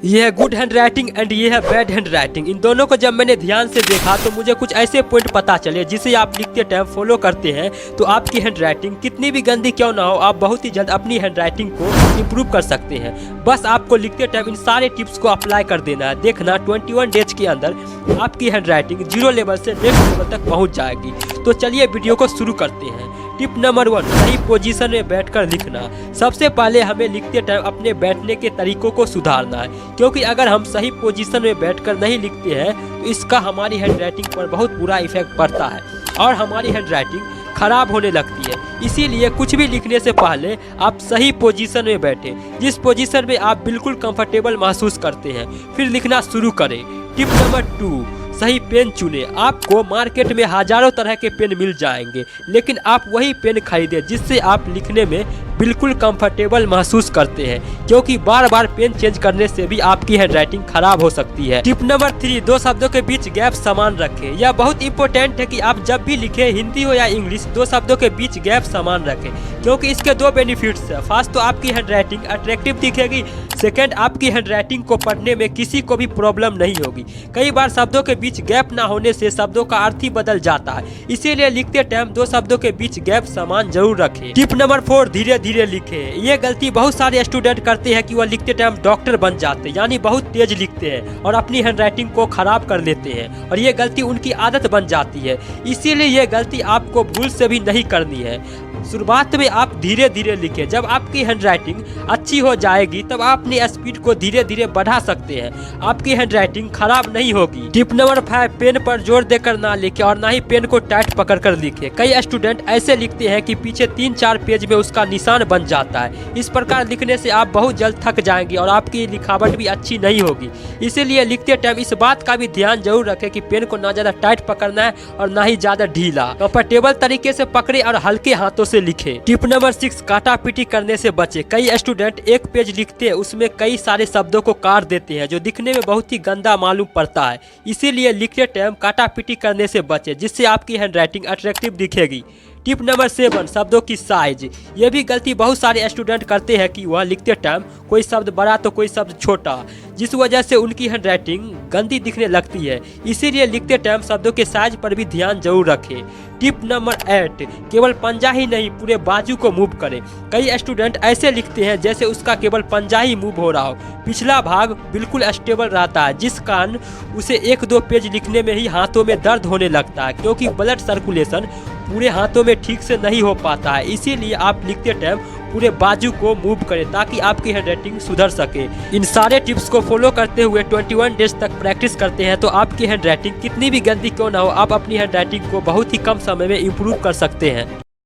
ये है good hand writing and ये है बैड हैंड राइटिंग। इन दोनों को जब मैंने ध्यान से देखा तो मुझे कुछ ऐसे पॉइंट पता चले जिसे आप लिखते टाइम फॉलो करते हैं तो आपकी हैंड राइटिंग कितनी भी गंदी क्यों ना हो, आप बहुत ही जल्द अपनी हैंड राइटिंग को इम्प्रूव कर सकते हैं। बस आपको लिखते टाइम इन सारे टिप्स को अप्लाई कर देना है। देखना 21 डेज के अंदर आपकी हैंड राइटिंग 0 लेवल से नेक्स्ट लेवल तक पहुँच जाएगी। तो चलिए वीडियो को शुरू करते हैं। टिप नंबर 1, सही पोजीशन में बैठकर लिखना। सबसे पहले हमें लिखते टाइम अपने बैठने के तरीकों को सुधारना है, क्योंकि अगर हम सही पोजीशन में बैठकर नहीं लिखते हैं तो इसका हमारी हैंड राइटिंग पर बहुत बुरा इफेक्ट पड़ता है और हमारी हैंड राइटिंग खराब होने लगती है। इसीलिए कुछ भी लिखने से पहले आप सही पोजीशन में बैठें, जिस पोजीशन में आप बिल्कुल कंफर्टेबल महसूस करते हैं, फिर लिखना शुरू करें। टिप नंबर 2, सही पेन चुने। आपको मार्केट में हजारों तरह के पेन मिल जाएंगे, लेकिन आप वही पेन खरीदें जिससे आप लिखने में बिल्कुल कंफर्टेबल महसूस करते हैं, क्योंकि बार बार पेन चेंज करने से भी आपकी हैंड राइटिंग खराब हो सकती है। टिप नंबर 3, 2 शब्दों के बीच गैप समान रखें। यह बहुत इंपॉर्टेंट है कि आप जब भी लिखें, हिंदी हो या इंग्लिश, 2 शब्दों के बीच गैप समान रखें, क्योंकि इसके 2 बेनिफिट्स हैं। फर्स्ट तो आपकी हैंड राइटिंग अट्रैक्टिव दिखेगी, सेकेंड आपकी हैंड राइटिंग को पढ़ने में किसी को भी प्रॉब्लम नहीं होगी। कई बार शब्दों के बीच गैप ना होने से शब्दों का अर्थ ही बदल जाता है, इसीलिए लिखते टाइम 2 शब्दों के बीच गैप समान जरूर रखें। टिप नंबर 4, धीरे धीरे लिखें। ये गलती बहुत सारे स्टूडेंट करते हैं कि वह लिखते टाइम डॉक्टर बन जाते हैं, यानी बहुत तेज लिखते हैं और अपनी हैंड राइटिंग को खराब कर लेते हैं, और ये गलती उनकी आदत बन जाती है। इसीलिए ये गलती आपको भूल से भी नहीं करनी है। शुरुआत में आप धीरे धीरे लिखें, जब आपकी हैंड राइटिंग अच्छी हो जाएगी तब आप अपनी स्पीड को धीरे धीरे बढ़ा सकते हैं, आपकी हैंड राइटिंग खराब नहीं होगी। टिप नंबर 5, पेन पर जोर देकर ना लिखें और ना ही पेन को टाइट पकड़कर लिखें। कई स्टूडेंट ऐसे लिखते हैं कि पीछे 3-4 पेज में उसका निशान बन जाता है। इस प्रकार लिखने से आप बहुत जल्द थक जाएंगे और आपकी लिखावट भी अच्छी नहीं होगी। इसीलिए लिखते टाइम इस बात का भी ध्यान जरूर रखें कि पेन को ना ज्यादा टाइट पकड़ना है और ना ही ज्यादा ढीला। कंफर्टेबल तरीके से पकड़े और हल्के हाथों से लिखे। टिप नंबर 6, काटा पीटी करने से बचे। कई स्टूडेंट एक पेज लिखते हैं, उसमें कई सारे शब्दों को काट देते हैं, जो दिखने में बहुत ही गंदा मालूम पड़ता है। इसीलिए लिखते टाइम काटा पीटी करने से बचे, जिससे आपकी हैंड राइटिंग अट्रैक्टिव दिखेगी। टिप नंबर 7, शब्दों की साइज। यह भी गलती बहुत सारे स्टूडेंट करते हैं कि वह लिखते टाइम कोई शब्द बड़ा तो कोई शब्द छोटा, जिस वजह से उनकी हैंड राइटिंग गंदी दिखने लगती है। इसीलिए लिखते टाइम शब्दों के साइज पर भी ध्यान जरूर रखें। टिप नंबर 8, केवल पंजा ही नहीं पूरे बाजू को मूव करें। कई स्टूडेंट ऐसे लिखते हैं जैसे उसका केवल पंजा ही मूव हो रहा हो, पिछला भाग बिल्कुल स्टेबल रहता है, जिस कारण उसे 1-2 पेज लिखने में ही हाथों में दर्द होने लगता है, क्योंकि ब्लड सर्कुलेशन पूरे हाथों में ठीक से नहीं हो पाता है। इसीलिए आप लिखते टाइम पूरे बाजू को मूव करें ताकि आपकी हैंड राइटिंग सुधर सके। इन सारे टिप्स को फॉलो करते हुए 21 डेज तक प्रैक्टिस करते हैं तो आपकी हैंड राइटिंग कितनी भी गंदी क्यों ना हो, आप अपनी हैंड राइटिंग को बहुत ही कम समय में इम्प्रूव कर सकते हैं।